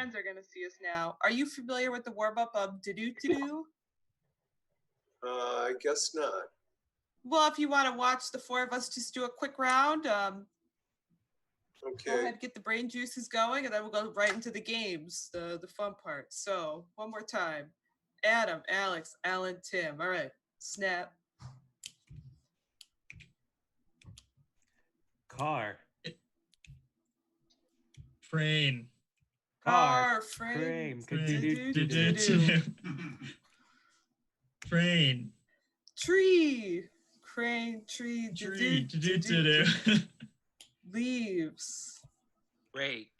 friends are going to see us now. Are you familiar with the warm-up of do-do-do-do? I guess not. Well, if you want to watch the four of us just do a quick round, go ahead and get the brain juices going, and then we'll go right into the games, the fun part. So, one more time. Adam, Alex, Alan, Tim. All right, snap. Car. Frame. Car, frame. Frame. Tree. Crane, tree. Leaves. Rake.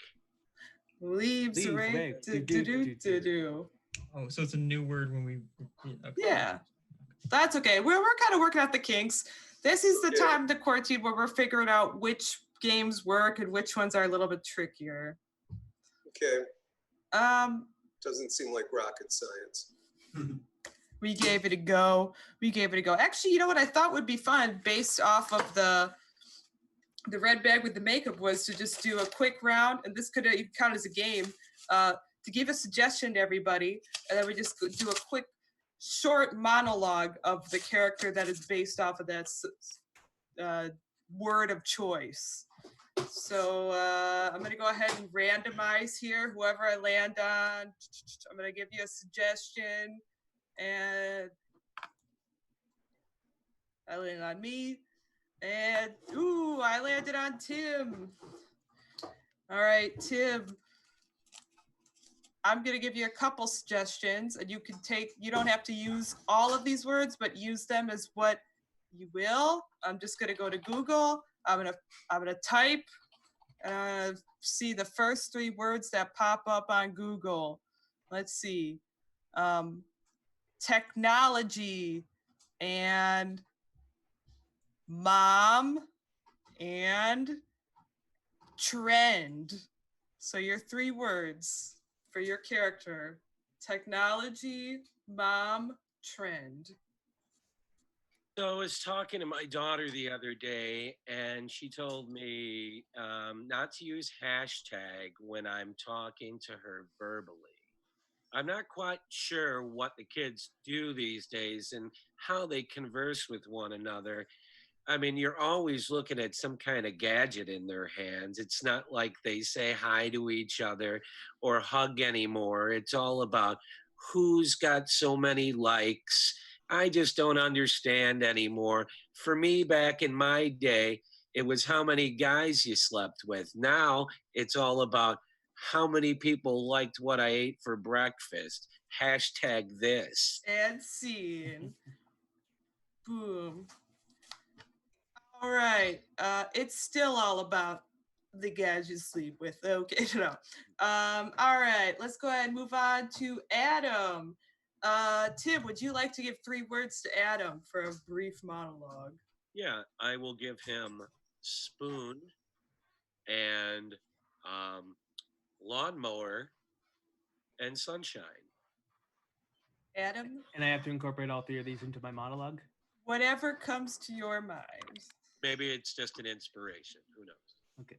Leaves, rake. Do. Oh, so it's a new word when we repeat. Okay. Yeah, that's okay. We're kind of working out the kinks. This is the time of the quarantine where we're figuring out which games work and which ones are a little bit trickier. Okay. Doesn't seem like rocket science. We gave it a go. Actually, you know what I thought would be fun based off of the red bag with the makeup was to just do a quick round, and this could count as a game, to give a suggestion to everybody, and then we just do a quick short monologue of the character that is based off of that word of choice. So I'm going to go ahead and randomize here. Whoever I land on, I'm going to give you a suggestion. And I landed on me. And, ooh, I landed on Tim. All right, Tim. I'm going to give you a couple suggestions, and you don't have to use all of these words, but use them as what you will. I'm just going to go to Google. I'm gonna type, see the first three words that pop up on Google. Let's see. Technology and mom and trend. So your three words for your character: technology, mom, trend. So I was talking to my daughter the other day, and she told me not to use hashtag when I'm talking to her verbally. I'm not quite sure what the kids do these days and how they converse with one another. I mean, you're always looking at some kind of gadget in their hands. It's not like they say hi to each other or hug anymore. It's all about who's got so many likes. I just don't understand anymore. For me, back in my day, it was how many guys you slept with. Now it's all about how many people liked what I ate for breakfast. Hashtag this. And scene. Boom. All right. It's still all about the guys you sleep with. Okay, no. All right. Let's go ahead and move on to Adam. Tim, would you like to give three words to Adam for a brief monologue? Yeah, I will give him spoon and lawnmower and sunshine. Adam? And I have to incorporate all three of these into my monologue? Whatever comes to your mind. Maybe it's just an inspiration. Who knows? Okay.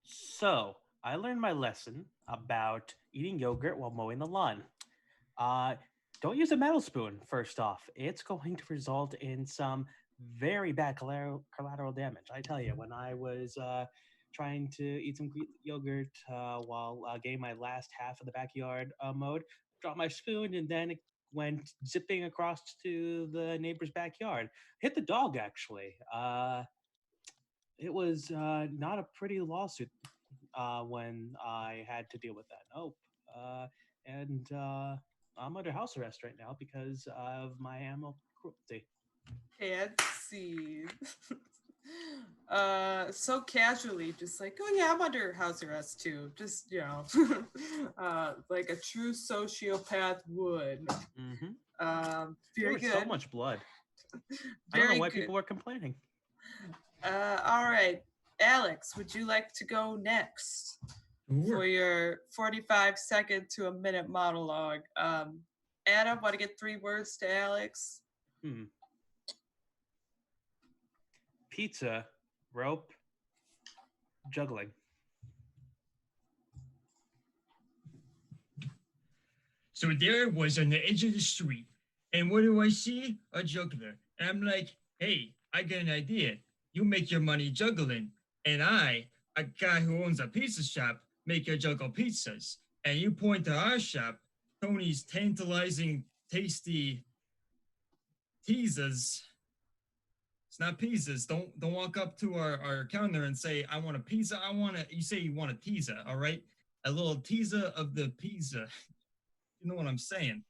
So, I learned my lesson about eating yogurt while mowing the lawn. Don't use a metal spoon, first off. It's going to result in some very bad collateral damage. I tell you, when I was trying to eat some Greek yogurt while getting my last half of the backyard mowed, dropped my spoon and then it went zipping across to the neighbor's backyard. Hit the dog, actually. It was not a pretty lawsuit when I had to deal with that. Nope. And I'm under house arrest right now because of my animal cruelty. Can't see. So casually, just like, oh yeah, I'm under house arrest too. Just, like a true sociopath would. Mm-hmm. Very good. So much blood. I don't know why people were complaining. All right. Alex, would you like to go next for your 45-second to a minute monologue? Adam, want to get three words to Alex? Pizza, rope, juggling. So there I was on the edge of the street. And what do I see? A juggler. And I'm like, hey, I got an idea. You make your money juggling. And I, a guy who owns a pizza shop, make you juggle pizzas. And you point to our shop, Tony's tantalizing, tasty teasers. It's not pizzas. Don't walk up to our counter and say, I want a pizza. You say you want a teaser, all right? A little teaser of the pizza. You know what I'm saying?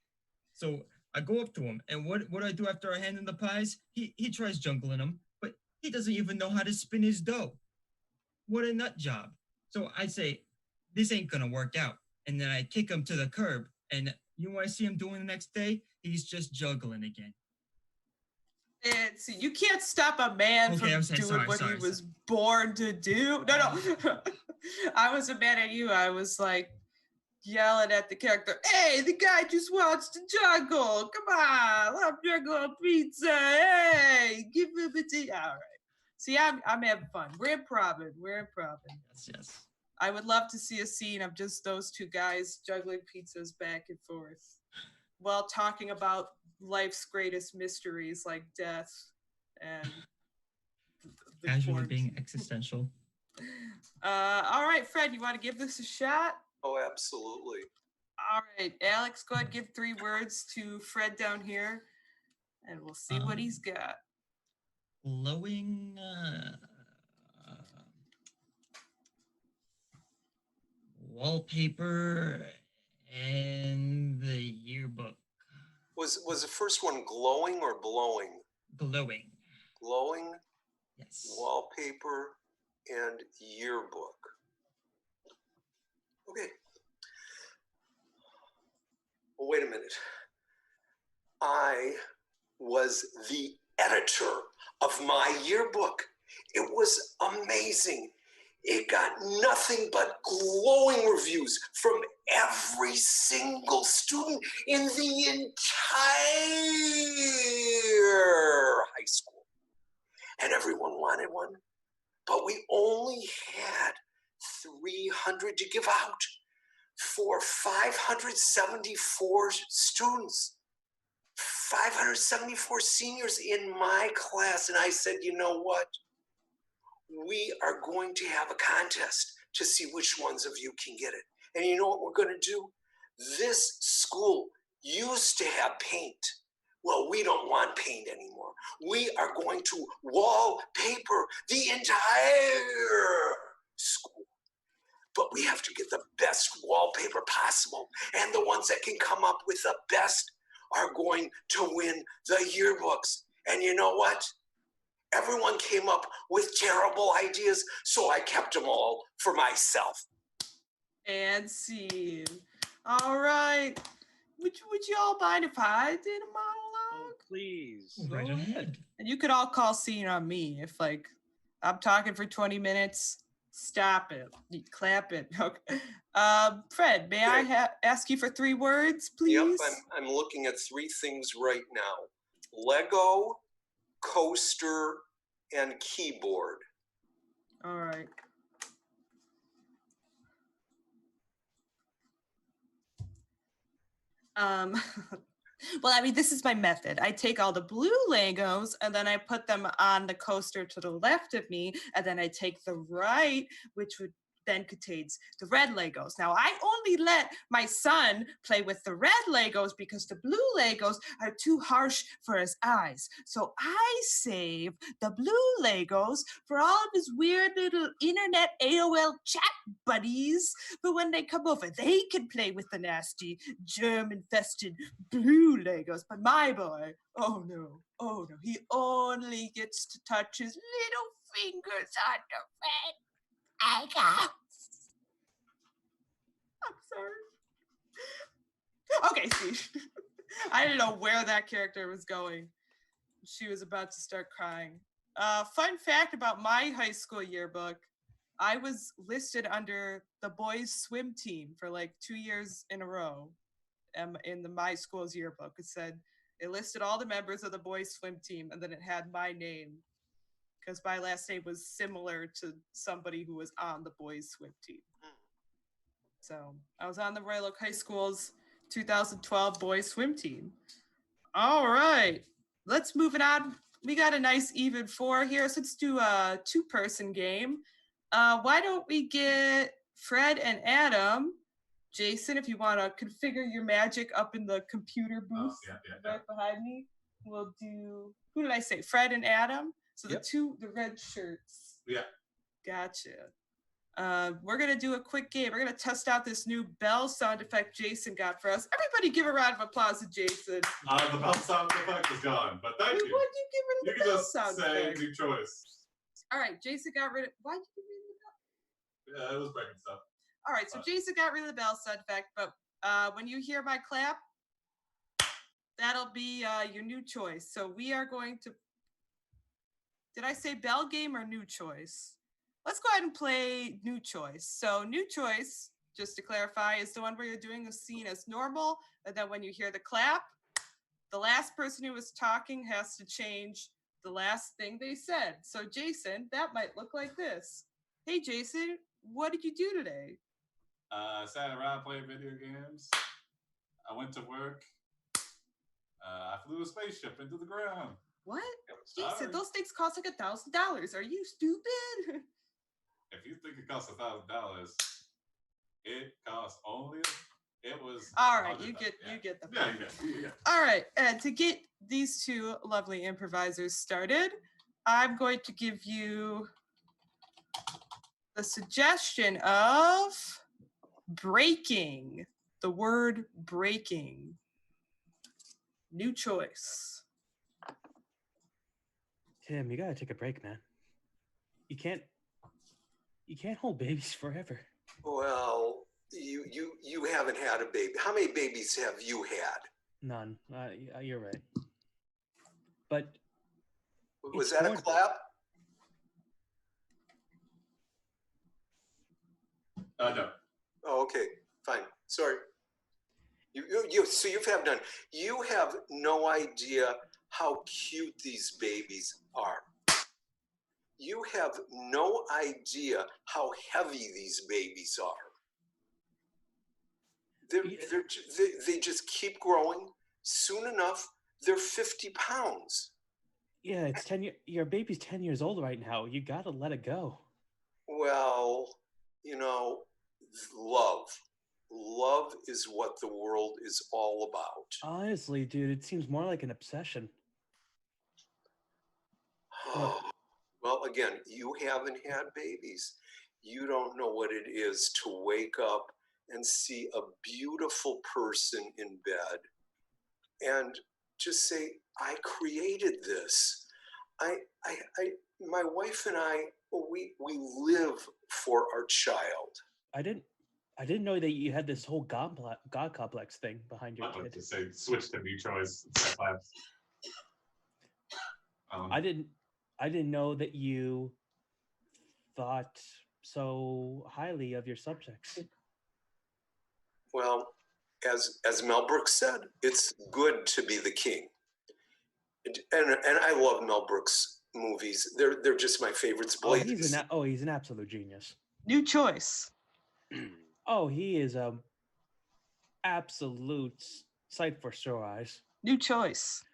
So I go up to him, and what do I do after I hand him the pies? He tries juggling them, but he doesn't even know how to spin his dough. What a nut job. So I say, this ain't gonna work out. And then I kick him to the curb, and you know what I see him doing the next day? He's just juggling again. See, you can't stop a man from doing what he was born to do. No. I was mad at you. I was like yelling at the character, hey, the guy just wants to juggle. Come on, let him juggle a pizza. Hey, give him a tea. All right. See, I'm having fun. We're improving. Yes. I would love to see a scene of just those two guys juggling pizzas back and forth while talking about life's greatest mysteries like death and casually being existential. All right, Fred, you want to give this a shot? Oh, absolutely. All right, Alex, go ahead and give 3 words to Fred down here, and we'll see what he's got. Glowing wallpaper and the yearbook. Was the first one glowing or blowing? Glowing. Glowing? Yes. Wallpaper and yearbook. Okay. Well, wait a minute. I was the editor of my yearbook. It was amazing. It got nothing but glowing reviews from every single student in the entire high school. And everyone wanted one, but we only had 300 to give out for 574 students. 574 seniors in my class. And I said, you know what? We are going to have a contest to see which ones of you can get it. And you know what we're going to do? This school used to have paint. Well, we don't want paint anymore. We are going to wallpaper the entire school. But we have to get the best wallpaper possible. And the ones that can come up with the best are going to win the yearbooks. And you know what? Everyone came up with terrible ideas, so I kept them all for myself. And scene. All right. Would you all mind if I did a monologue? Oh, please. Right ahead. And you could all call scene on me if, like, I'm talking for 20 minutes. Stop it. You clap it. Okay. Fred, may I ask you for 3 words, please? Yep, I'm looking at 3 things right now. Lego, coaster, and keyboard. All right. Well, I mean, this is my method. I take all the blue Legos and then I put them on the coaster to the left of me, and then I take the right, which would then contains the red Legos. Now, I only let my son play with the red Legos because the blue Legos are too harsh for his eyes. So I save the blue Legos for all of his weird little internet AOL chat buddies. But when they come over, they can play with the nasty germ-infested blue Legos. But my boy, oh no, he only gets to touch his little fingers on the red. I'm sorry. Okay, Steve. I didn't know where that character was going. She was about to start crying. Fun fact about my high school yearbook, I was listed under the boys swim team for like 2 years in a row in my school's yearbook. It listed all the members of the boys swim team, and then it had my name, because my last name was similar to somebody who was on the boys swim team. So I was on the Royal Oak High School's 2012 boys swim team. All right, let's move it on. We got a nice even 4 here, so let's do a 2-person game. Why don't we get Fred and Adam? Jason, if you want to configure your magic up in the computer booth right behind me, we'll do, who did I say? Fred and Adam? So the red shirts. Yeah. Gotcha. We're going to do a quick game. We're going to test out this new bell sound effect Jason got for us. Everybody give a round of applause to Jason. The bell sound effect is gone, but thank you. Why'd you get rid of the You bell can just sound say effect? new choice. All right, Jason got rid of, why'd you get rid of the bell? Yeah, it was breaking stuff. All right, so Jason got rid of the bell sound effect, but when you hear my clap, that'll be your new choice. So we are going to, did I say bell game or new choice? Let's go ahead and play new choice. So new choice, just to clarify, is the one where you're doing a scene as normal, and then when you hear the clap, the last person who was talking has to change the last thing they said. So Jason, that might look like this. Hey Jason, what did you do today? I sat around playing video games. I went to work. I flew a spaceship into the ground. What? Sorry. Jason, those things cost like $1,000. Are you stupid? If you think it costs $1,000, it cost only. It was. All right, you get the point. Yeah, you get. All right, and to get these two lovely improvisers started, I'm going to give you the suggestion of breaking. The word breaking. New choice. Tim, you gotta take a break, man. You can't hold babies forever. Well, you haven't had a baby. How many babies have you had? None. You're right. But Was that a clap? No. Oh, okay, fine. Sorry. So you've had none. You have no idea how cute these babies are. You have no idea how heavy these babies are. They just keep growing. Soon enough, they're 50 pounds. yeah, it's 10 years. Your baby's 10 years old right now. You gotta let it go. Well, love. Love is what the world is all about. Honestly, dude, it seems more like an obsession. Well, again, you haven't had babies. You don't know what it is to wake up and see a beautiful person in bed and just say, I created this. My wife and I, we live for our child. I didn't know that you had this whole God complex thing behind your I'd like kid. to say switch to new choice. I didn't know that you thought so highly of your subjects. Well, as Mel Brooks said, it's good to be the king. And I love Mel Brooks movies. They're just my favorites. He's an absolute genius. New choice. Oh, he is a absolute sight for sore eyes. New choice.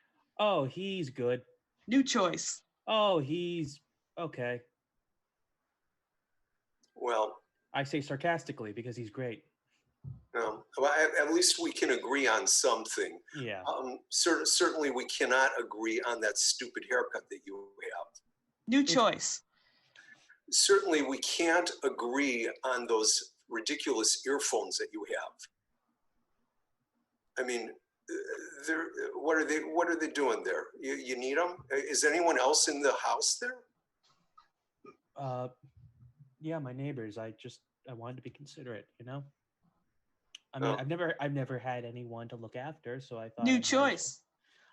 Oh, he's good. New choice. Oh, he's okay. Well, I say sarcastically because he's great. well, at least we can agree on something. Yeah. Certainly we cannot agree on that stupid haircut that you have. New choice. Certainly we can't agree on those ridiculous earphones that you have. I mean, what are they doing there? You need them? Is anyone else in the house there? Yeah, my neighbors. I wanted to be considerate, you know? I mean, I've never had anyone to look after, so I thought New choice.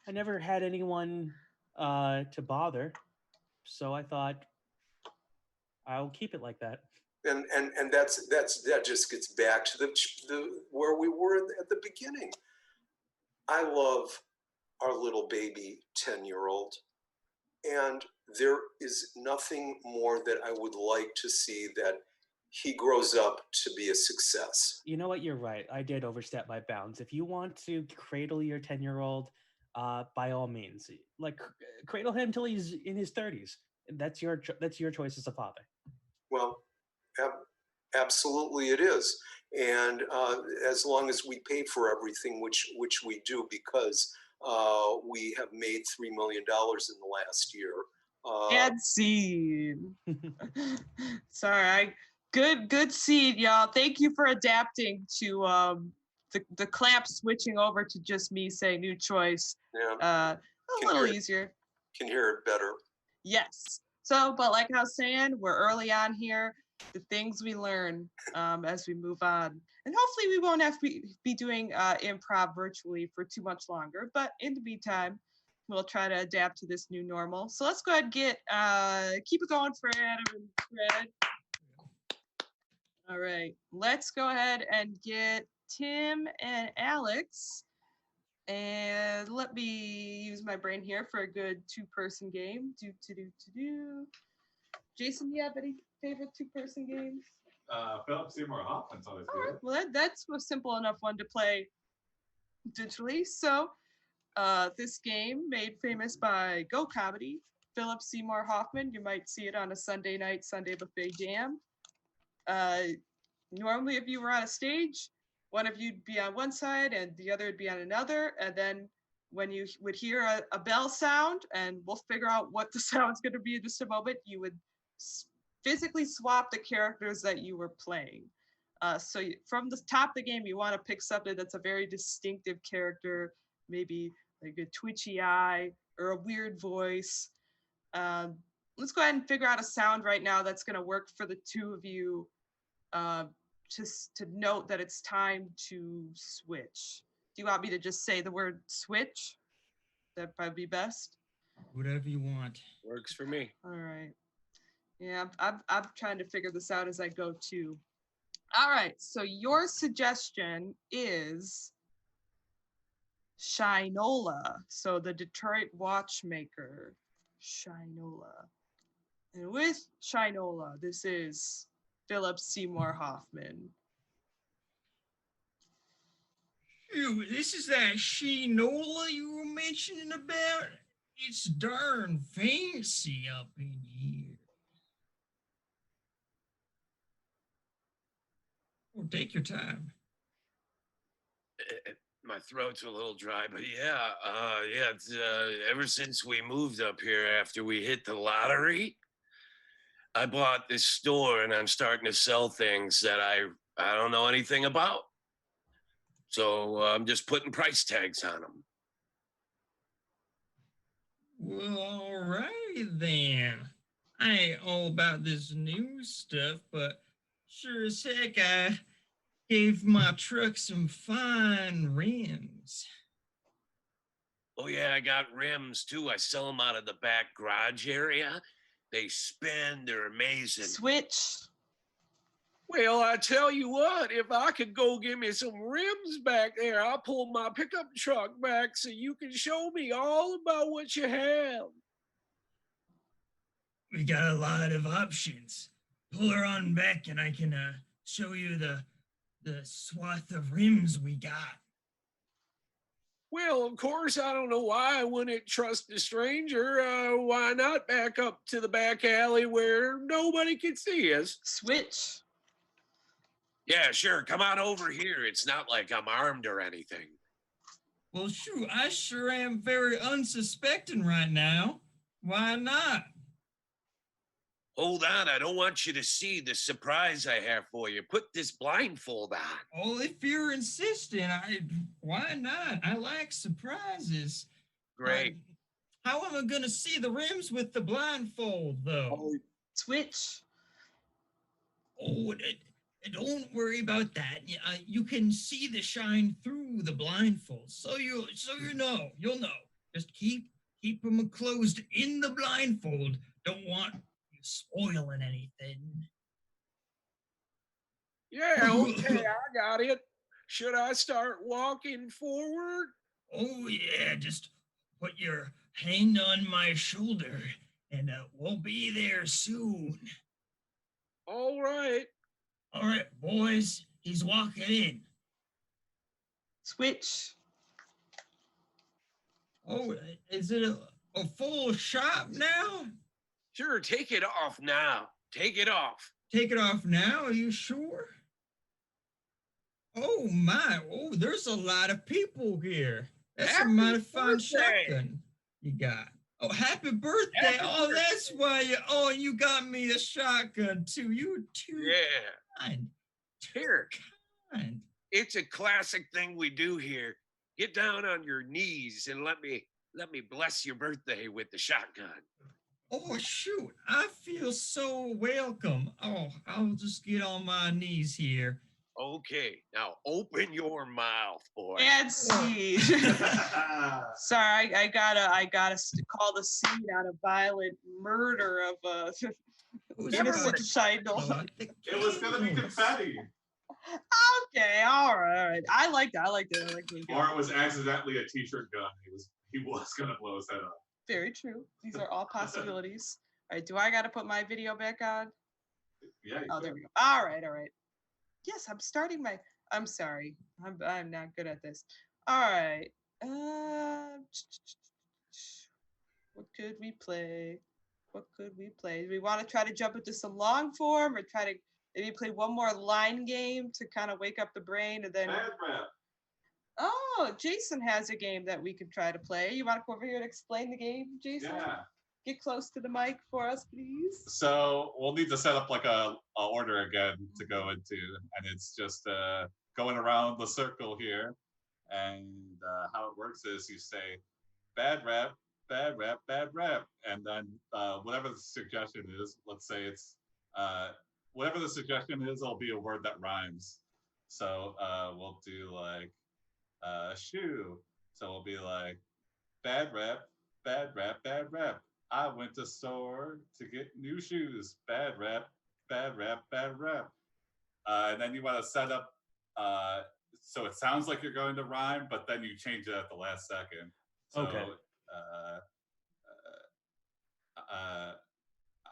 I never had anyone to bother, so I thought I'll keep it like that. And that just gets back to the where we were at the beginning. I love our little baby 10-year-old, and there is nothing more that I would like to see that he grows up to be a success. You know what? You're right. I did overstep my bounds. If you want to cradle your 10-year-old, by all means, like cradle him till he's in his 30s. That's your choice as a father. Well, absolutely it is. And as long as we pay for everything, which we do, because we have made $3 million in the last year. Ad scene. Sorry, good scene, y'all. Thank you for adapting to the clamp switching over to just me saying new choice. Yeah. A little easier. Can hear it better. Yes. So, but like I was saying, we're early on here. The things we learn as we move on, and hopefully we won't have to be doing improv virtually for too much longer. But in the meantime, we'll try to adapt to this new normal. So let's go ahead and keep it going for Adam and Fred. All right, let's go ahead and get Tim and Alex. And let me use my brain here for a good two-person game. Jason, do you have any favorite two-person games? Philip Seymour Hoffman's always All good. right, well, that's a simple enough one to play digitally. So this game made famous by Go Comedy, Philip Seymour Hoffman. You might see it on a Sunday night, Sunday Buffet Jam. Normally, if you were on a stage, one of you'd be on one side and the other would be on another. And then when you would hear a bell sound, and we'll figure out what the sound's going to be in just a moment, you would physically swap the characters that you were playing. So from the top of the game, you want to pick something that's a very distinctive character, maybe like a twitchy eye or a weird voice. Let's go ahead and figure out a sound right now that's going to work for the two of you, just to note that it's time to switch. Do you want me to just say the word switch? That'd probably be best. Whatever you want. Works for me. All right. Yeah, I'm trying to figure this out as I go too. All right, so your suggestion is Shinola. So the Detroit watchmaker, Shinola. And with Shinola, this is Philip Seymour Hoffman. Ew, this is that Shinola you were mentioning about? It's darn fancy up in here. Well, take your time. My throat's a little dry, but yeah, it's, ever since we moved up here after we hit the lottery, I bought this store and I'm starting to sell things that I don't know anything about. So I'm just putting price tags on them. Well, all right then. I ain't all about this new stuff, but sure as heck I gave my truck some fine rims. Oh yeah, I got rims too. I sell them out of the back garage area. They spin, they're amazing. Switch. Well, I tell you what, if I could go get me some rims back there, I'll pull my pickup truck back so you can show me all about what you have. We got a lot of options. Pull her on back and I can show you the swath of rims we got. Well, of course, I don't know why I wouldn't trust a stranger. Why not back up to the back alley where nobody can see us? Switch. Yeah, sure. Come on over here. It's not like I'm armed or anything. Well, shoot, I sure am very unsuspecting right now. Why not? Hold on. I don't want you to see the surprise I have for you. Put this blindfold on. Oh, if you're insisting, why not? I like surprises. Great. How am I going to see the rims with the blindfold, though? Oh, Switch. Oh, don't worry about that. You can see the shine through the blindfold, so you'll know. You'll know. Just keep them closed in the blindfold. Don't want you spoiling anything. yeah, okay, I got it. Should I start walking forward? Oh yeah, just put your hand on my shoulder, and we'll be there soon. All right. All right, boys, he's walking in. Switch. Oh, is it a full shop now? Sure, take it off now. Take it off. Take it off now, are you sure? Oh my, oh, there's a lot of people here. That's a Happy mighty fine birthday. shotgun you got. Oh, happy birthday. Happy That's why you got me a shotgun too. You too Yeah. kind. Too Here. kind. It's a classic thing we do here. Get down on your knees and let me bless your birthday with the shotgun. Oh shoot, I feel so welcome. Oh, I'll just get on my knees here. Okay, now open your mouth, boy. And scene. Sorry, I gotta call the scene out of violent murder of a innocent child. It was gonna be confetti. Okay, all right. I like that. Or it was accidentally a t-shirt gun. He was gonna blow his head off. Very true. These are all possibilities. All right, do I gotta put my video back on? Yeah. Oh, there we go. All right. Yes, I'm starting my. I'm sorry. I'm not good at this. All right. What could we play? Do we want to try to jump into some long form, or try to maybe play one more line game to kind of wake up the brain, and then? Bad rap. Oh, Jason has a game that we could try to play. You want to come over here and explain the game, Jason? Yeah. Get close to the mic for us, please. So we'll need to set up like a order again to go into, and it's just going around the circle here. And how it works is you say, bad rap, bad rap, bad rap, and then whatever the suggestion is, let's say it's whatever the suggestion is, it'll be a word that rhymes. So we'll do like shoe. So we'll be like, bad rap, bad rap, bad rap. I went to store to get new shoes. Bad rap, bad rap, bad rap. And then you want to set up so it sounds like you're going to rhyme, but then you change it at the last second. So, Okay.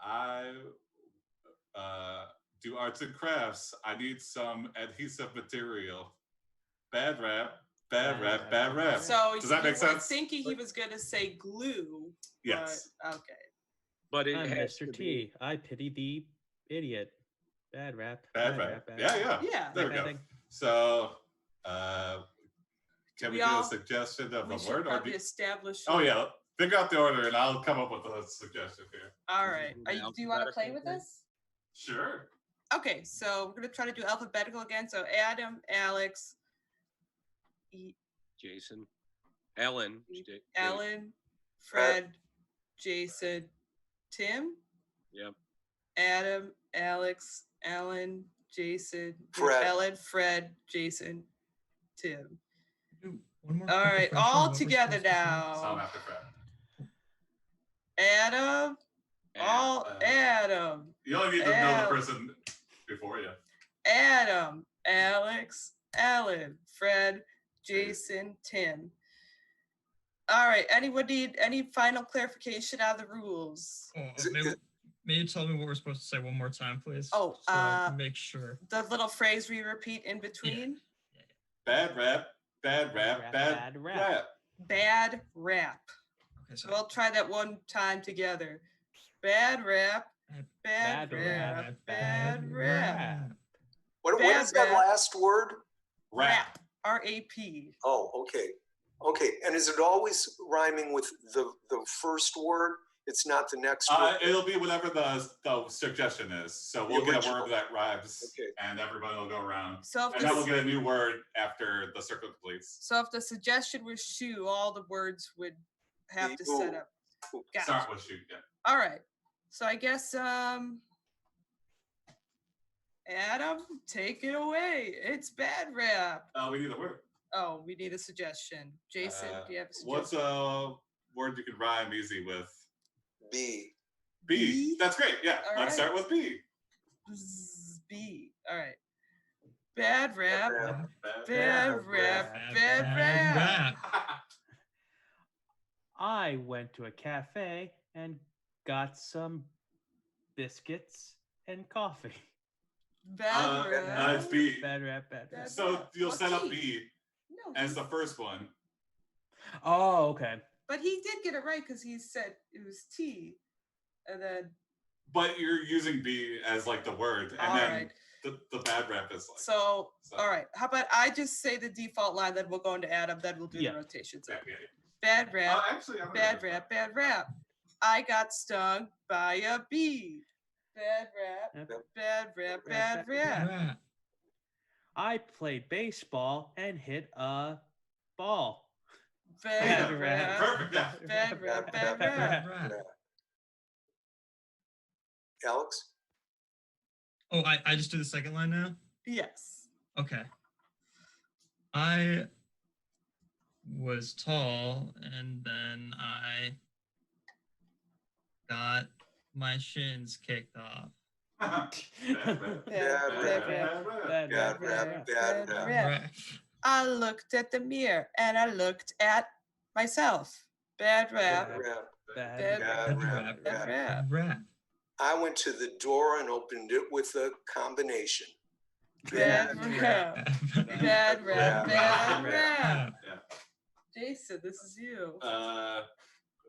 I do arts and crafts. I need some adhesive material. Bad rap, bad rap, bad rap. So does that make sense? I was thinking he was gonna say glue. Yes. But, okay. But it I'm has Mr. to T. be. I pity the idiot. Bad rap. Bad rap. bad Yeah. Yeah. There we Bad go. thing. So, can we do all- a suggestion of We a should word? probably establish. Oh yeah, figure out the order, and I'll come up with a suggestion here. All right. Do you want to play with us? Sure. Okay, so we're gonna try to do alphabetical again. So Adam, Alex, Jason, Ellen, Ellen, Fred, Jason, Tim. Yep. Adam, Alex, Ellen, Jason, Fred. Ellen, Fred, Jason, Tim. Do one more All quick right, refresher all of what we're together supposed to say. So I'm now. after Fred. Adam, all Adam, You only need to know the person before you. Adam, Alex, Ellen, Fred, Jason, Tim. All right, anyone need any final clarification on the rules? Oh, may you tell me what we're supposed to say one more time, please? Oh, so I can make sure. The little phrase we repeat in between. Bad rap, bad rap, bad rap. Bad rap. Okay, so We'll try that one time together. Bad rap, bad rap, bad rap. What Bad is that rap. last word? Rap. R-A-P. Oh, okay. Okay. And is it always rhyming with the first word? It's not the next word? It'll be whatever the suggestion is. So we'll get a word that rhymes, Okay. and everybody will go around. So if, And then we'll get a new word after the circle completes. so if the suggestion was shoe, all the words would have to set up. Gotcha. Start with shoot, yeah. All right. So I guess Adam, take it away. It's bad rap. We need a word. Oh, we need a suggestion. Jason, do you have a suggestion? What's a word you can rhyme easy with? B. B. That's great. Yeah. All Let's right. start with B. B. All right. Bad rap. Bad Bad rap. Bad rap. I went to a cafe and got some biscuits and coffee. Bad rap. It's B. Bad rap, bad rap. Bad So rap. you'll Well, set up T. B No, as the first one. Oh, okay. but he did get it right because he said it was T, and then But you're using B as like the word, and all then right. the bad rap is like. So all right, how about I just say the default line, then we'll go into Adam, then we'll do Yeah. the rotations. Yeah, Up. yeah. Bad rap, Actually, I'm gonna bad do rap, bad rap. I got stung by a bee. Bad rap, Yep. bad rap, Rap, bad rap, rap. Rap. I played baseball and hit a ball. Bad Yeah, rap, perfect. Yeah. bad rap, bad Rap. rap. Rap. Alex? Oh, I just do the second line now? Yes. Okay. I was tall and then I got my shins kicked off. Bad rap. Bad rap. Bad Bad rap, rap, bad bad Bad rap. rap. Rap. I looked at the mirror and I looked at myself. Bad rap, Bad rap. Bad bad Bad rap, rap. bad rap. Rap. I went to the door and opened it with a combination. Bad rap, bad rap, bad Rap. rap. Yeah. Jason, this is you.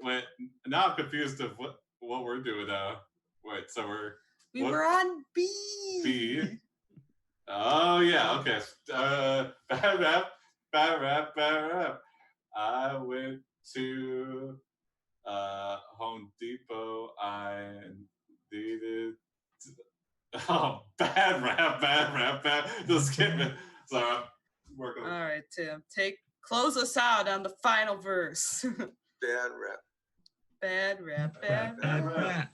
Wait, now I'm confused of what we're doing. Wait, so We what- were on B. B. Oh yeah, okay. Bad rap, bad rap, bad rap. I went to Home Depot. I needed. Oh, bad rap, bad. Just kidding. Sorry, I'm working. All right, Tim. Close us out on the final verse. Bad rap. Bad rap, bad Bad rap. rap.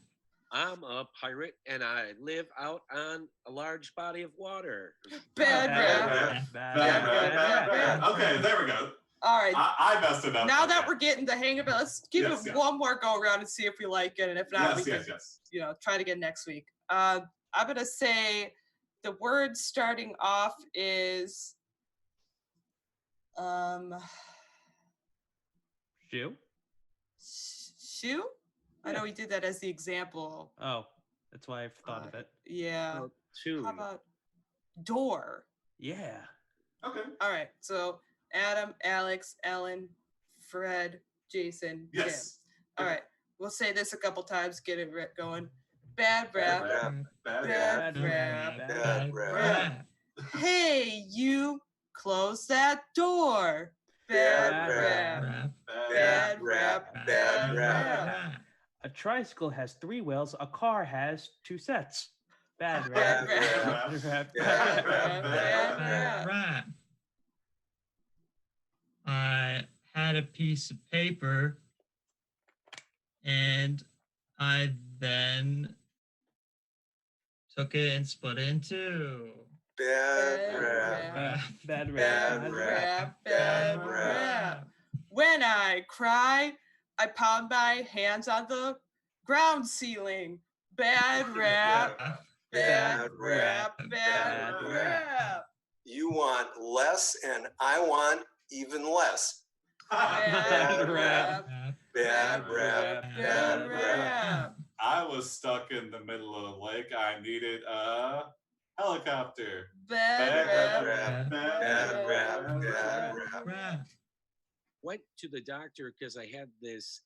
I'm a pirate and I live out on a large body of water. Bad rap. rap. Bad Bad rap, rap, bad rap. Okay, there we go. All right. I messed it up. Now that okay. we're getting the hang of it, let's give Yes, it yes. one more go around and see if we like it. And if not, we can, yes. try it again next week. I'm gonna say the word starting off is Shoe? shoe. I know we did that as the example. Oh, that's why I've thought of it. Yeah. Well, two. How about door? Yeah. Okay. All right. So Adam, Alex, Ellen, Fred, Jason, Yes. Jim. All right. We'll say this a couple times. Get it going. Bad rap. Bad rap. Bad Bad rap. rap. Bad rap. Hey, you close that door. Bad Bad rap. Rap. Bad rap. Bad rap. Rap. A tricycle has 3 wheels. A car has 2 sets. Bad Bad rap. rap. Bad rap. Bad rap, rap. Bad Bad rap. rap. I had a piece of paper and I then took it and split it in two. Bad Bad rap. rap. Bad Bad rap. rap. Bad Bad rap. rap. When I cry, I pound my hands on the ground ceiling. Bad rap. Bad rap. Bad Bad rap. You want less and I want even less. Bad rap. rap. Bad rap. Bad rap. I was stuck in the middle of the lake. I needed a helicopter. Bad rap. rap. Bad rap. Bad rap. Rap. Went to the doctor because I had this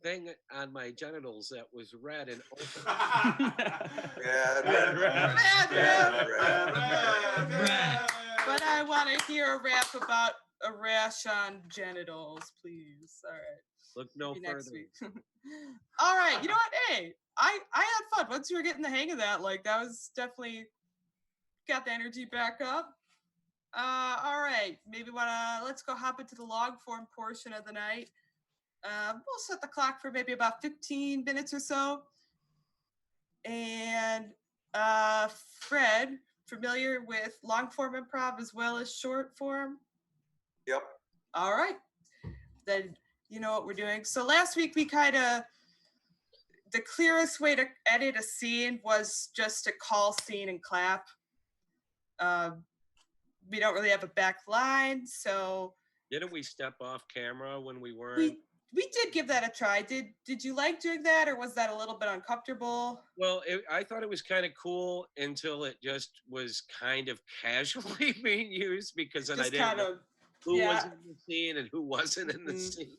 thing on my genitals that was red and open. Bad Bad rap. Bad Bad rap. rap. Rap. But I want to hear a rap about a rash on genitals, please. All right. Look no Maybe next further. week. All right. You know what? Hey, I had fun. Once you were getting the hang of that, like that was definitely got the energy back up. All right. Maybe let's go hop into the log form portion of the night. We'll set the clock for maybe about 15 minutes or so. And Fred, familiar with long form improv as well as short form? Yep. All right. Then you know what we're doing. So last week we the clearest way to edit a scene was just to call scene and clap. We don't really have a back line, so Didn't we step off camera when we weren't? we did give that a try. Did you like doing that, or was that a little bit uncomfortable? Well, I thought it was kind of cool until it just was kind of casually being used because then I Just didn't kind know of, who was yeah. in the scene and who wasn't in the Mhm. scene.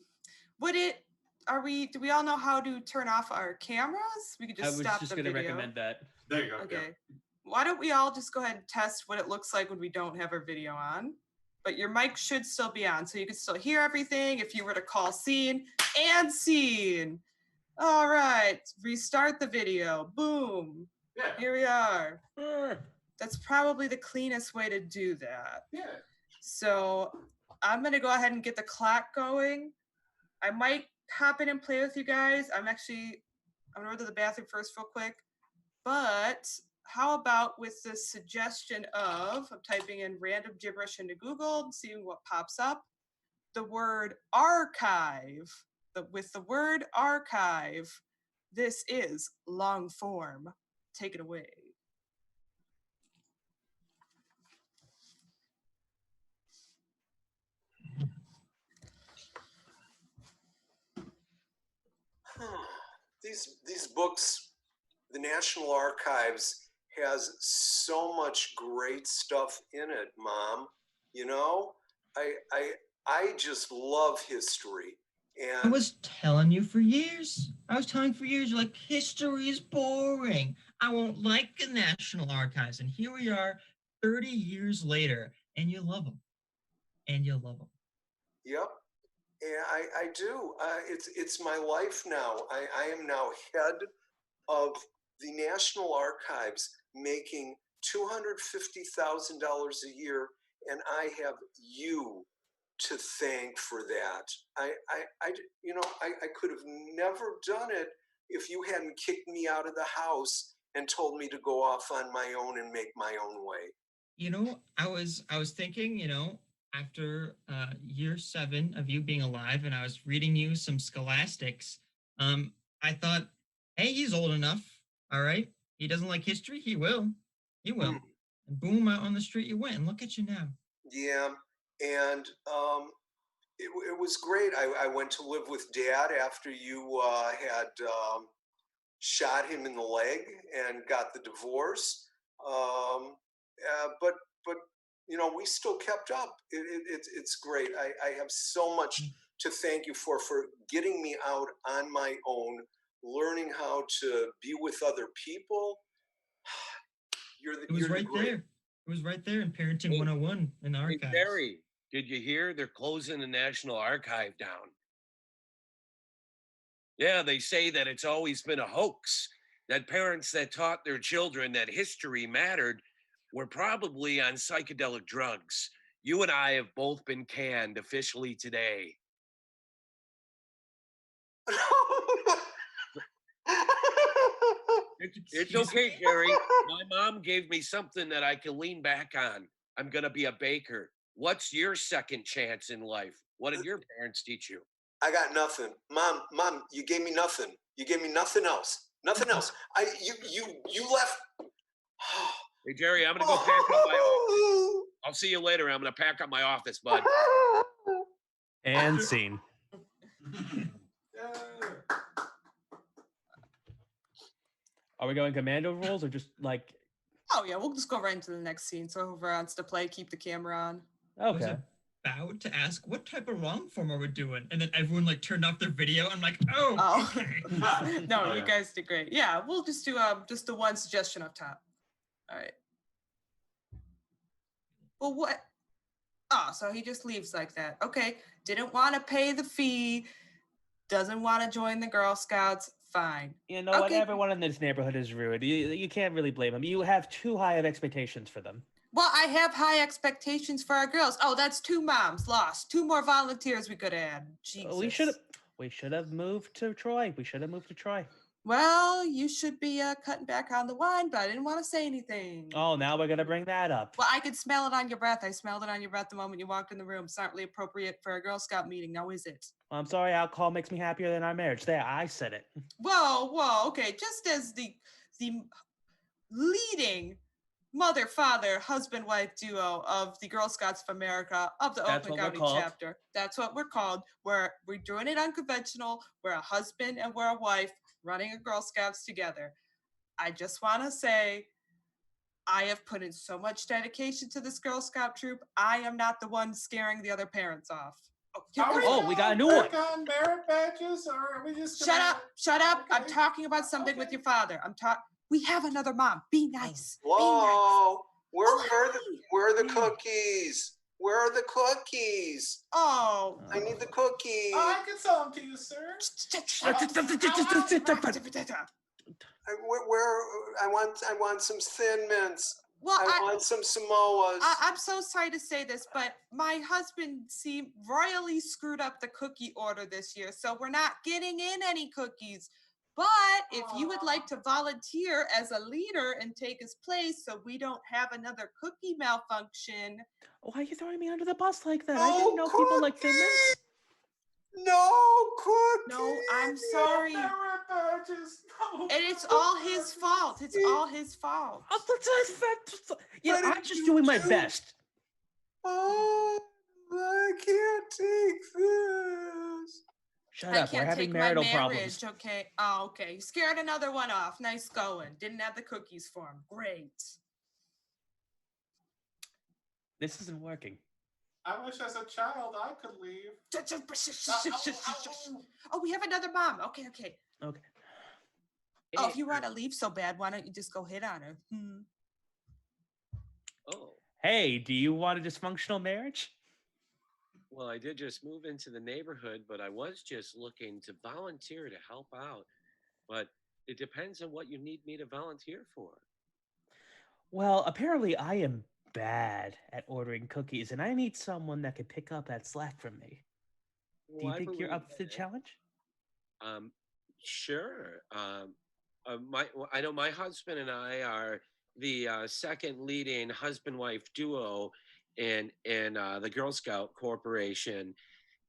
Do we all know how to turn off our cameras? We could I just was stop just the going to video. recommend that. There you go. Okay. Why don't we all just go ahead and test what it looks like when we don't have our video on? But your mic should still be on, so you can still hear everything if you were to call scene and scene. All right, restart the video. Boom. Yeah. Here we are. Sure. That's probably the cleanest way to do that. Yeah. So I'm gonna go ahead and get the clock going. I might hop in and play with you guys. I'm gonna go to the bathroom first real quick. But how about with the suggestion of, I'm typing in random gibberish into Google, seeing what pops up, the word archive. With the word archive, this is long form. Take it away. These books, the National Archives has so much great stuff in it, Mom. You know, I just love history. I And was telling you for years. You're like, history is boring. I won't like the National Archives. And here we are 30 years later, and you love them. And you love them. yep, yeah, I do. It's my life now. I am now head of the National Archives, making $250,000 a year, and I have you to thank for that. I could have never done it if you hadn't kicked me out of the house and told me to go off on my own and make my own way. I was thinking, after year 7 of you being alive, and I was reading you some scholastics. I thought, hey, he's old enough. All right, he doesn't like history. He will. And boom, out on the street you went, and look at you now. Yeah, and it was great. I went to live with Dad after you had shot him in the leg and got the divorce. But we still kept up. It's great. I have so much to thank you for getting me out on my own, learning how to be with other people. It was right there. It was right there in Parenting 101 in the Hey, archives. Jerry, did you hear they're closing the National Archive down? Yeah, they say that it's always been a hoax, that parents that taught their children that history mattered were probably on psychedelic drugs. You and I have both been canned officially today. It's okay, Jerry. My mom gave me something that I can lean back on. I'm going to be a baker. What's your second chance in life? What did your parents teach you? I got nothing. Mom, you gave me nothing. You gave me nothing else. Nothing else. You left. Hey, Jerry, I'm going to go pack up my office. I'll see you later. I'm going to pack up my office, bud. And scene. Are we going commando rules or just like? Oh yeah, we'll just go right into the next scene. So whoever wants to play, keep the camera on. Okay. About to ask what type of long form are we doing, and then everyone like turned off their video. I'm like, Oh. okay. No, you guys did great. Yeah, we'll just do just the one suggestion up top. All right. Well, what? Oh, so he just leaves like that. Okay. Didn't want to pay the fee. Doesn't want to join the Girl Scouts. Fine. You know what? Everyone in this neighborhood is rude. You can't really blame them. You have too high of expectations for them. Well, I have high expectations for our girls. Oh, that's 2 moms lost. 2 more volunteers we could add. Jesus. We should have moved to Troy. Well, you should be cutting back on the wine, but I didn't want to say anything. Oh, now we're gonna bring that up. Well, I could smell it on your breath. I smelled it on your breath the moment you walked in the room. It's not really appropriate for a Girl Scout meeting, now is it? Well, I'm sorry, alcohol makes me happier than our marriage. There, I said it. Whoa, okay. Just as the leading mother, father, husband, wife duo of the Girl Scouts of America of the That's Oakland what we're County called. chapter. That's what we're called. We're doing it unconventional. We're a husband and we're a wife running a Girl Scouts together. I just want to say, I have put in so much dedication to this Girl Scout troop. I am not the one scaring the other parents off. Oh, here Are we comes- Oh, we got a new back one. on merit badges, or are we just Shut up! Shut up! I'm Okay. talking about something with Okay. your father. We have another mom. Be nice. Be nice. Whoa! Where Oh, are the hi. where are the cookies? Where are the cookies? Oh. I need the cookies. Oh, I can sell them to you, sir. Where I want some Thin Mints. Well, I want some Samoas. I'm so sorry to say this, but my husband royally screwed up the cookie order this year, so we're not getting in any cookies. But if you would like to volunteer as a leader and take his place so we don't have another cookie malfunction. Why are you throwing me under the bus like that? I No didn't know people like Thin Mints. cookies! No cookies! No, I'm sorry. Merit badges. No. And it's all his fault. It's all his fault. Yeah, What I'm did just you doing my do? best. Oh, I can't take this. Shut I up. We're can't having take my marital marriage. problems. Okay. Oh, okay. You scared another one off. Nice going. Didn't have the cookies for him. Great. This isn't working. I wish as a child I could leave. Oh, we have another mom. Okay, okay. Okay. Oh, if you want to leave so bad, why don't you just go hit on her? Oh, Hey, do you want a dysfunctional marriage? well, I did just move into the neighborhood, but I was just looking to volunteer to help out. But it depends on what you need me to volunteer for. Well, apparently I am bad at ordering cookies, and I need someone that can pick up that slack from me. Do you Well, I think you're believe up for the that. challenge? Sure. I know my husband and I are the second leading husband-wife duo in the Girl Scout Corporation.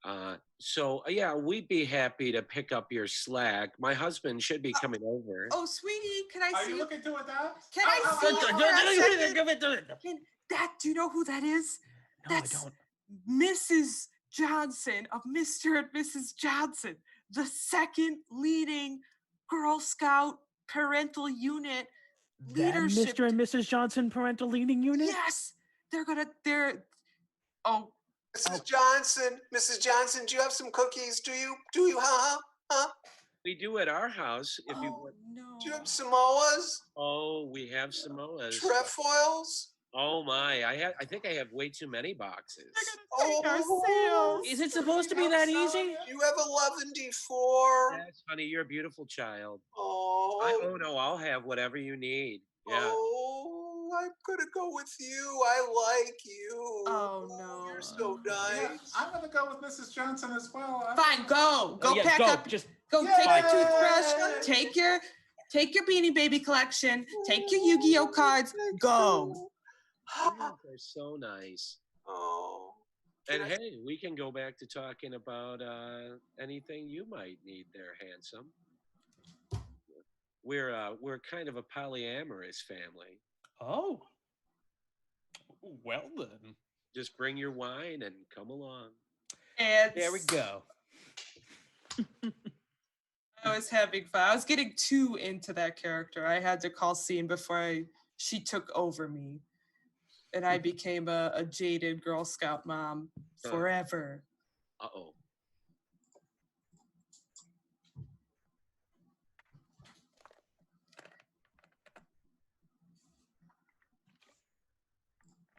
Yeah, we'd be happy to pick up your slack. My husband should be coming over. Oh, sweetie, can I Are see you you? looking to adopt? Can I see you for a second? Do you know who that is? No, That's I don't. Mrs. Johnson of Mr. and Mrs. Johnson, the second leading Girl Scout parental unit That leadership. Mr. and Mrs. Johnson parental leading unit? Yes, oh, Mrs. Johnson, do you have some cookies? Do you? Huh? We do at our house. If you oh want. no. Do you have Samoas? Oh, we have Samoas. Trefoils? Oh my! I think I have way too many boxes. Take our sales. Is it supposed to be that easy? You have 11D4. Yes, honey, you're a beautiful child. Oh. Oh no, I'll have whatever you need. Yeah. Oh, I'm gonna go with you. I like you. Oh no. You're so Yeah, nice. I'm gonna go with Mrs. Johnson as well. Fine, go Yeah, pack go. up. Just Go take your Yay! toothbrush. Take your Beanie Baby collection. Take your Yu-Gi-Oh cards. Go. They're so nice. Oh. And Can I- hey, we can go back to talking about anything you might need there, handsome. We're kind of a polyamorous family. Oh. Well then. Just bring your wine and come along. And There we go. I was having fun. I was getting too into that character. I had to call scene before she took over me. And I became a jaded Girl Scout mom forever. Uh-oh.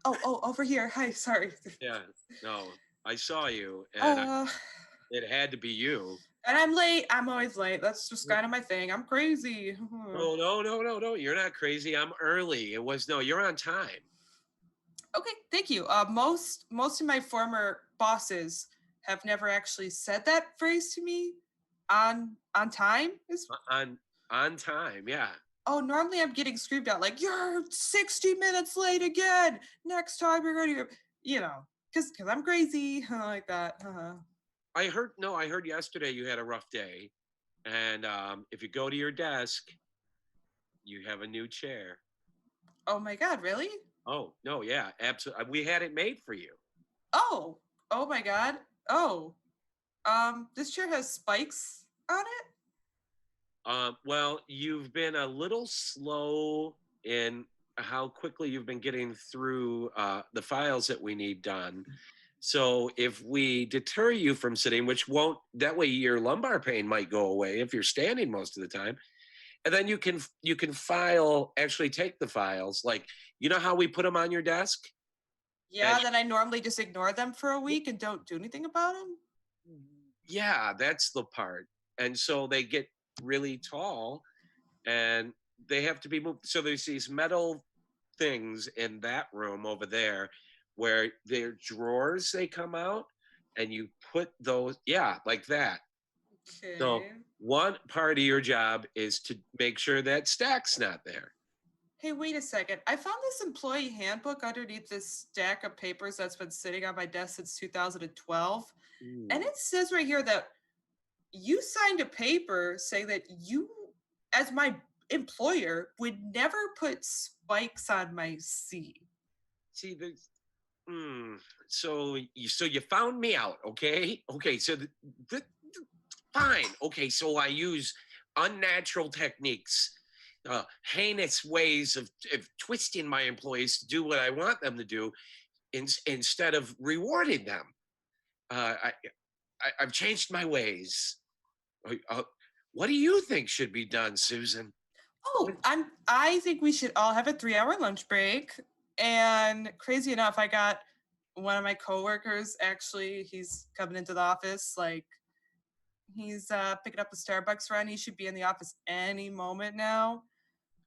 Oh, over here. Hi, sorry. Yeah, no, I saw you, and it had to be you. And I'm late. I'm always late. That's just kind of my thing. I'm crazy. No. You're not crazy. I'm early. You're on time. Okay, thank you. Most of my former bosses have never actually said that phrase to me. On time is. On time, yeah. Oh, normally I'm getting screamed at like you're 60 minutes late again. Next time you're gonna, because I'm crazy like that. I heard yesterday you had a rough day, and if you go to your desk, you have a new chair. Oh my God, really? Oh no, yeah, absolutely. We had it made for you. Oh, oh my God. Oh, this chair has spikes on it. Well, you've been a little slow in how quickly you've been getting through the files that we need done. So if we deter you from sitting, which won't, that way your lumbar pain might go away if you're standing most of the time, and then you can actually take the files, like you know how we put them on your desk. Yeah, then I normally just ignore them for a week and don't do anything about them. Yeah, that's the part. And so they get really tall and they have to be moved. So there's these metal things in that room over there where they're drawers, they come out and you put those, yeah, like that. So Okay. one part of your job is to make sure that stack's not there. Hey, wait a second. I found this employee handbook underneath this stack of papers that's been sitting on my desk since 2012. And it says right here that you signed a paper saying that you, as my employer, would never put spikes on my seat. See, there's so you found me out, okay? Okay, so fine. Okay, so I use unnatural techniques, heinous ways of twisting my employees to do what I want them to do, instead of rewarding them. I've changed my ways. What do you think should be done, Susan? Oh, I think we should all have a 3-hour lunch break. And crazy enough, I got one of my coworkers, actually, he's coming into the office, like he's picking up a Starbucks run. He should be in the office any moment now.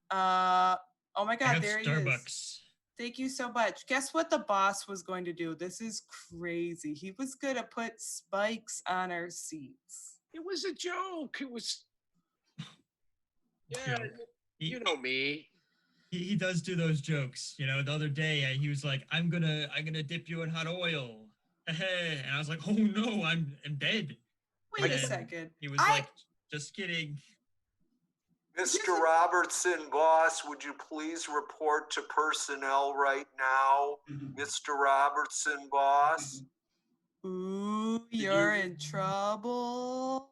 Oh my I God, have there he Starbucks. is. Thank you so much. Guess what the boss was going to do? This is crazy. He was going to put spikes on our seats. It was a joke. It was, yeah, Joke. you know me. He does do those jokes. You know, the other day he was like, I'm gonna dip you in hot oil. And I was like, oh no, I'm dead. Wait a And second. He was like, just kidding. Mr. Robertson, boss, would you please report to personnel right now? Mr. Robertson, boss. Ooh, you're in trouble.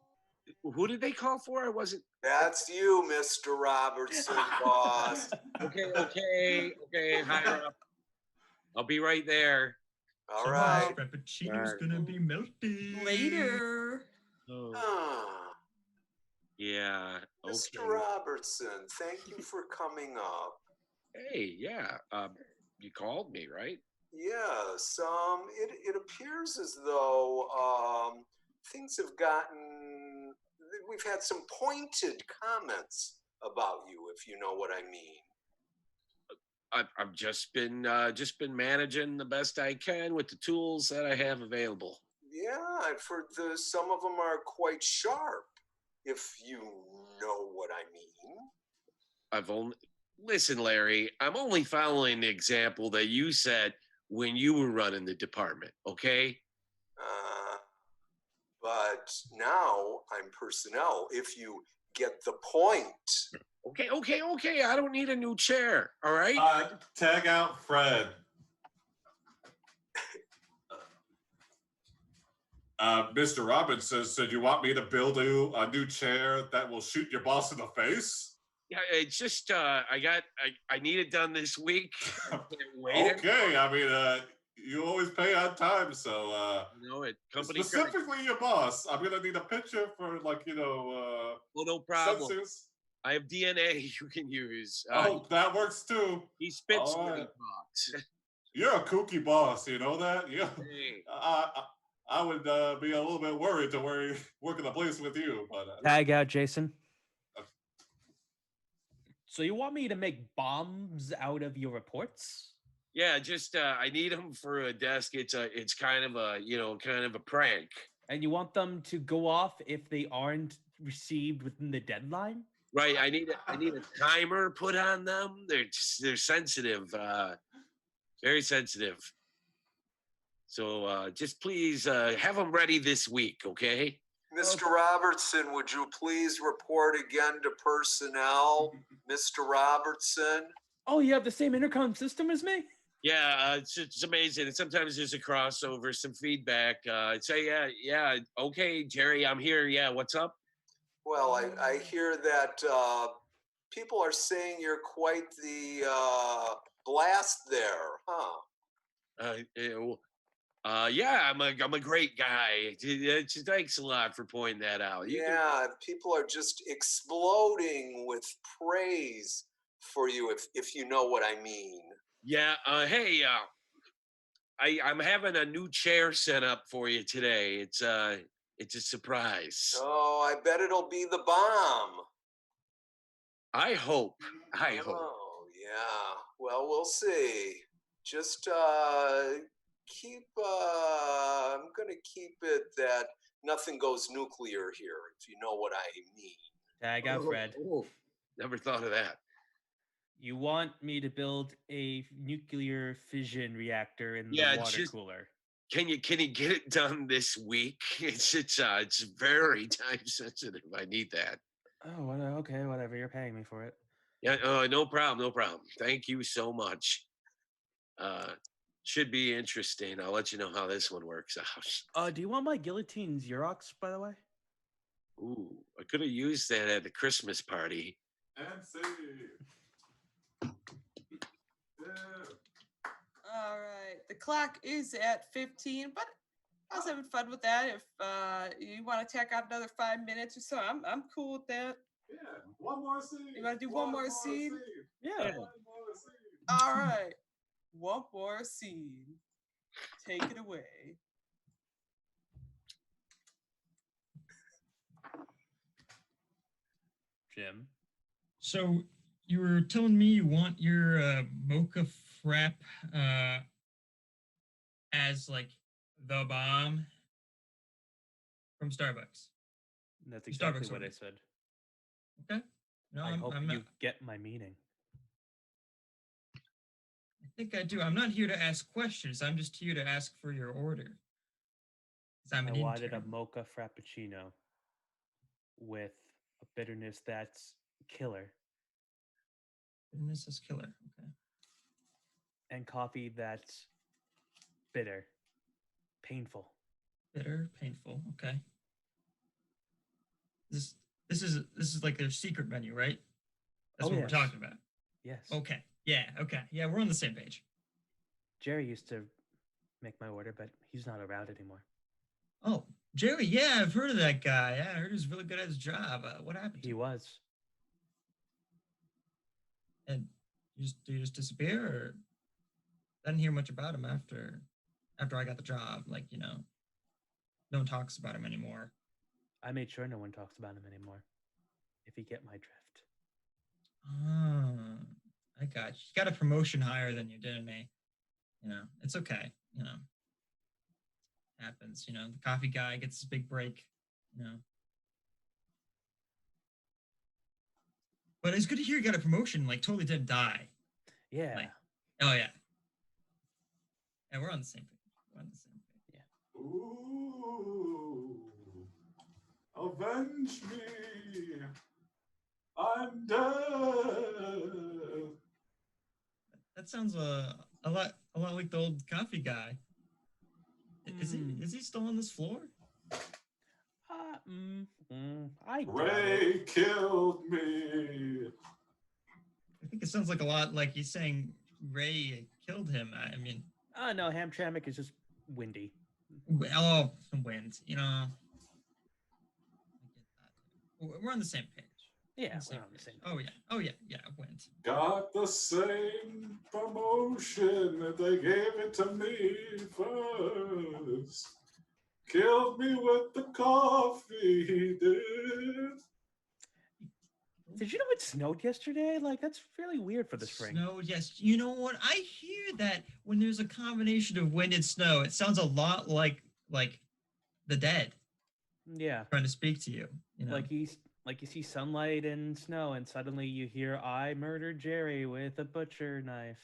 Who did they call for? I wasn't. That's you, Mr. Robertson, boss. Okay. Higher up. I'll be right there. All right. Frappuccino's gonna be melty. Later. Yeah. Okay. Mr. Robertson, thank you for coming up. Hey, yeah. You called me, right? Yes. It appears as though things have gotten. We've had some pointed comments about you, if you know what I mean. I've just been managing the best I can with the tools that I have available. Yeah, I've heard some of them are quite sharp, if you know what I mean. Listen, Larry, I'm only following the example that you set when you were running the department, okay? But now I'm personnel, if you get the point. Okay. I don't need a new chair, all right? Tag out Fred. Mr. Robinson said you want me to build you a new chair that will shoot your boss in the face? Yeah, it's just I need it done this week. Okay, I mean you always pay on time, so company specifically your boss. I'm gonna need a picture for well, no problem. Sensors. I have DNA you can use. That works too. He spits when he talks. You're a kooky boss, you know that? Yeah. Hey. I would be a little bit worried to work in a place with you, but tag out, Jason. So you want me to make bombs out of your reports? Yeah, just I need them for a desk. It's kind of a prank. And you want them to go off if they aren't received within the deadline? Right. I need a timer put on them. They're sensitive, very sensitive. So just please have them ready this week, okay? Mr. Robertson, would you please report again to personnel? Mr. Robertson? Oh, you have the same intercom system as me? Yeah, it's amazing. And sometimes there's a crossover, some feedback. Say, yeah, okay, Jerry, I'm here. Yeah, what's up? Well, I hear that people are saying you're quite the blast there, huh? Yeah, I'm a great guy. Thanks a lot for pointing that out. Yeah, people are just exploding with praise for you, if you know what I mean. Yeah. Hey, I'm having a new chair set up for you today. It's a surprise. Oh, I bet it'll be the bomb. I hope. I hope. Oh, yeah. Well, we'll see. Just keep. I'm gonna keep it that nothing goes nuclear here, if you know what I mean. Tag out, Fred. Never thought of that. You want me to build a nuclear fission reactor in Yeah, the water just- cooler? Can you get it done this week? It's very time sensitive. I need that. Oh, okay, whatever. You're paying me for it. Yeah, no problem, no problem. Thank you so much. Should be interesting. I'll let you know how this one works out. Do you want my guillotine Xerox, by the way? Ooh, I could have used that at the Christmas party. And save. Yeah. All right. The clock is at 15, but I was having fun with that. If you want to tack out another 5 minutes or so, I'm cool with that. Yeah. One more scene. You wanna do one more scene? Yeah. One more scene. All right. One more scene. Take it away. Jim. So you were telling me you want your mocha frap as like the bomb from Starbucks. That's exactly Starbucks what I order. said. Okay. No, I hope I'm you not. get my meaning. I think I do. I'm not here to ask questions. I'm just here to ask for your order. 'Cause I'm I an wanted a intern. mocha frappuccino with a bitterness that's killer And this is killer. Okay. and coffee that's bitter, painful. Bitter, painful. Okay. This is like their secret menu, right? That's Oh, what yes. we're talking about. Yes. Okay. Yeah. Okay. Yeah, we're on the same page. Jerry used to make my order, but he's not around anymore. Oh, Jerry. Yeah, I've heard of that guy. Yeah, I heard he's really good at his job. What happened? To He him? was. And did he just disappear, or I didn't hear much about him after I got the job? Like, no one talks about him anymore. I made sure no one talks about him anymore. If you get my drift. Oh, I got you. You got a promotion higher than you, didn't he? It's okay. Happens. The coffee guy gets his big break. But it's good to hear you got a promotion. Like, totally didn't die. Yeah. Like, oh yeah. Yeah, we're on the same page. We're on the same page. Ooh, avenge me. I'm dead. That sounds a lot like the old coffee guy. Is he still on this floor? I doubt Ray it. killed me. I think it sounds like a lot like he's saying Ray killed him. I mean, No, Hamtramck is just windy. oh, wind. I get that. We're on the same page. Yeah, we're on the same page. Oh yeah, wind. Got the same promotion that they gave it to me first. Killed me with the coffee, he did. Did you know it snowed yesterday? Like, that's fairly weird for the spring. Snow, yes. You know what? I hear that when there's a combination of wind and snow, it sounds a lot like the dead Yeah. trying to speak to you. Like you see sunlight and snow, and suddenly you hear, "I murdered Jerry with a butcher knife."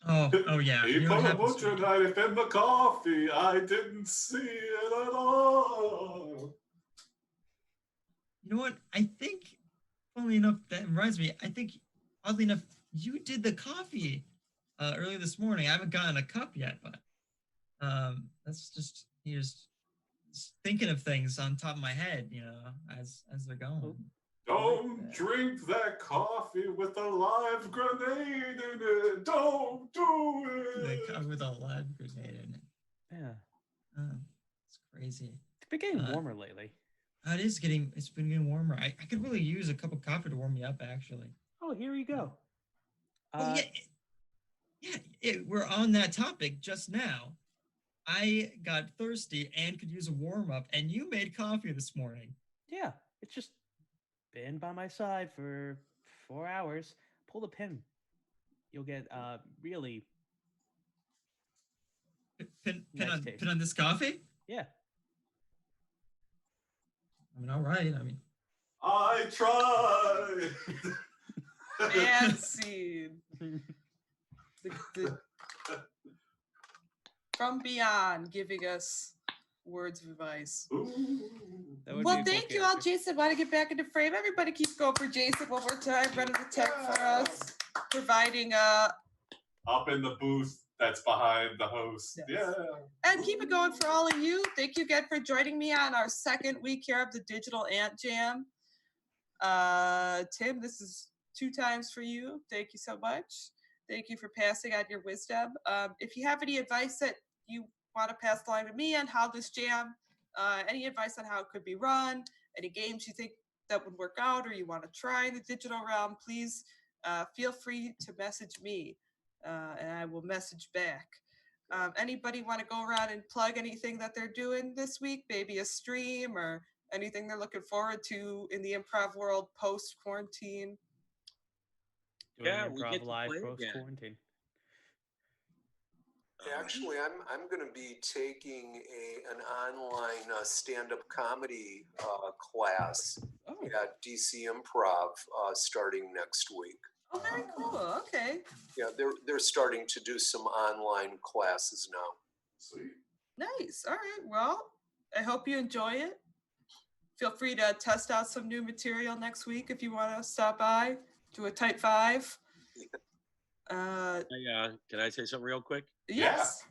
Oh yeah. He You know what put a happens to butcher me? knife in the coffee. I didn't see it at all. You know what? I think, funnily enough, that reminds me. I think, oddly enough, you did the coffee earlier this morning. I haven't gotten a cup yet, but that's just you're just thinking of things on top of my head, as they're going. Don't drink that coffee with a live grenade in it. Don't do it. With a live grenade in it. Yeah. It's crazy. It's been getting warmer lately. It's been getting warmer. I could really use a cup of coffee to warm me up, actually. Oh, here you go. Well, we're on that topic just now. I got thirsty and could use a warm up, and you made coffee this morning. Yeah, it's just been by my side for 4 hours. Pull the pin. You'll get really pin nice on this coffee. Yeah. I mean, all right. I tried. And scene. From beyond, giving us words of advice. Well, thank you all, Jason. Want to get back into frame? Everybody keep going for Jason one more time. Running the tech for us, providing up in the booth that's behind the host. Yes. Yeah. And keep it going for all of you. Thank you again for joining me on our second week here of the Digital Ant Jam. Tim, this is 2 times for you. Thank you so much. Thank you for passing on your wisdom. If you have any advice that you want to pass along to me on how this jam, any advice on how it could be run, any games you think that would work out or you want to try in the digital realm, please feel free to message me and I will message back. Anybody want to go around and plug anything that they're doing this week? Maybe a stream or anything they're looking forward to in the improv world post-quarantine? Yeah, we Improv get to live play post again. quarantine. Actually, I'm going to be taking an online stand-up comedy class at DC Improv starting next week. Oh, very cool. Okay. Yeah, they're starting to do some online classes now. Sweet. Nice. All right. Well, I hope you enjoy it. Feel free to test out some new material next week if you want to stop by, do a type 5. Can I say something real quick? Yes.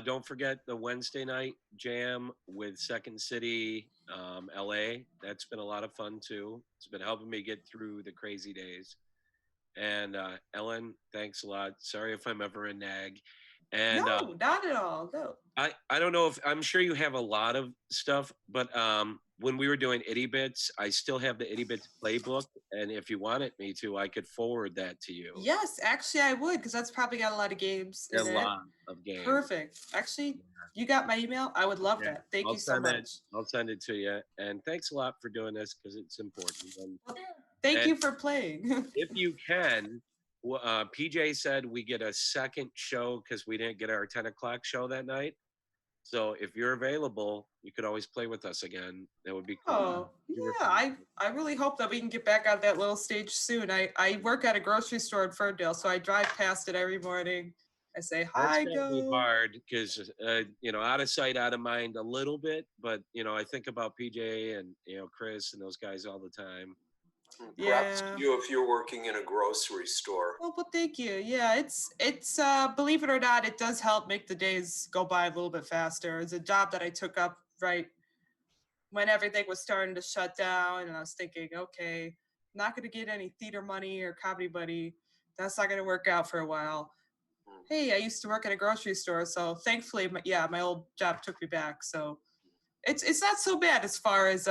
Don't forget the Wednesday night jam with Second City, LA. That's been a lot of fun too. It's been helping me get through the crazy days. And Ellen, thanks a lot. Sorry if I'm ever a nag. And no, not at all. No. I don't know if I'm sure you have a lot of stuff, but when we were doing Itty Bits, I still have the Itty Bits playbook, and if you wanted me to, I could forward that to you. Yes, actually, I would, because that's probably got a lot of games. A lot of games. Perfect. Actually, you got my email. I would love that. Thank you so much. I'll send it to you, and thanks a lot for doing this because it's important. Thank you for playing. If you can. PJ said we get a second show because we didn't get our 10 o'clock show that night. So if you're available, you could always play with us again. That would be cool. Oh, yeah. I really hope that we can get back on that little stage soon. I work at a grocery store in Ferndale, so I drive past it every morning. I say, hi, That's gonna be hard because, out of sight, out of mind a little bit. But, I think about PJ and, Chris and those guys all the time. Perhaps you if you're working in a grocery store. Well, thank you. Yeah, it's believe it or not, it does help make the days go by a little bit faster. It's a job that I took up right when everything was starting to shut down, and I was thinking, okay, I'm not going to get any theater money or comedy money. That's not going to work out for a while. Hey, I used to work at a grocery store, so thankfully, my old job took me back. So it's not so bad as far as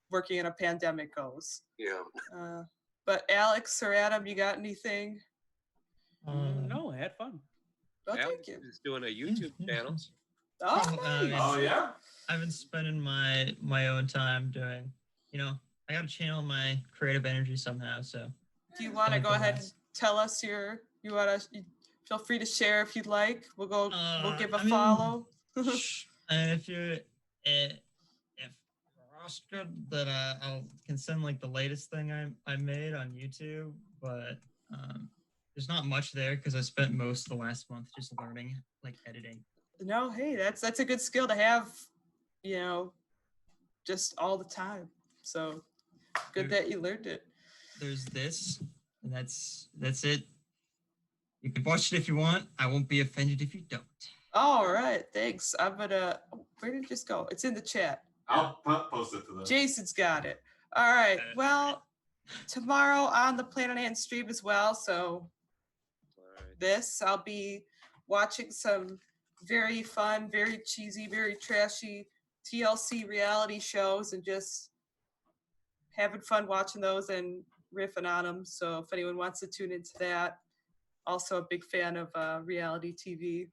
working in a pandemic goes. Yeah. But Alex or Adam, you got anything? No, I had fun. Well, Alex thank you. is doing a YouTube channel. Oh, nice. Oh yeah. I've been spending my own time doing, I got to channel my creative energy somehow. So do you want to go ahead and tell us you feel free to share if you'd like. We'll give a follow. And if you're good, that I can send the latest thing I made on YouTube, but there's not much there because I spent most of the last month just learning editing. No, hey, that's a good skill to have, just all the time. So good that you learned it. There's this And that's it. You can watch it if you want. I won't be offended if you don't. All right, thanks. I'm gonna. Where did it just go? It's in the chat. I'll post it to them. Jason's got it. All right. Well, tomorrow on the Planet Ant stream as well. So I'll be watching some very fun, very cheesy, very trashy TLC reality shows and just having fun watching those and riffing on them. So if anyone wants to tune into that, also a big fan of reality TV.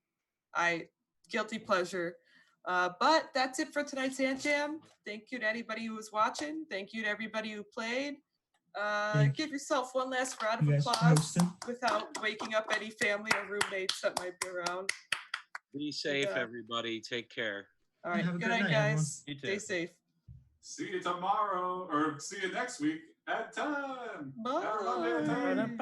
Guilty pleasure. But that's it for tonight's Ant Jam. Thank you to anybody who was watching. Thank you to everybody who played. Give yourself one last round of applause without waking up any family or roommates that might be around. Be safe, everybody. Take care. All right. Good night, guys. Stay safe. See you tomorrow, or see you next week at 10. Bye. At 11 a.m.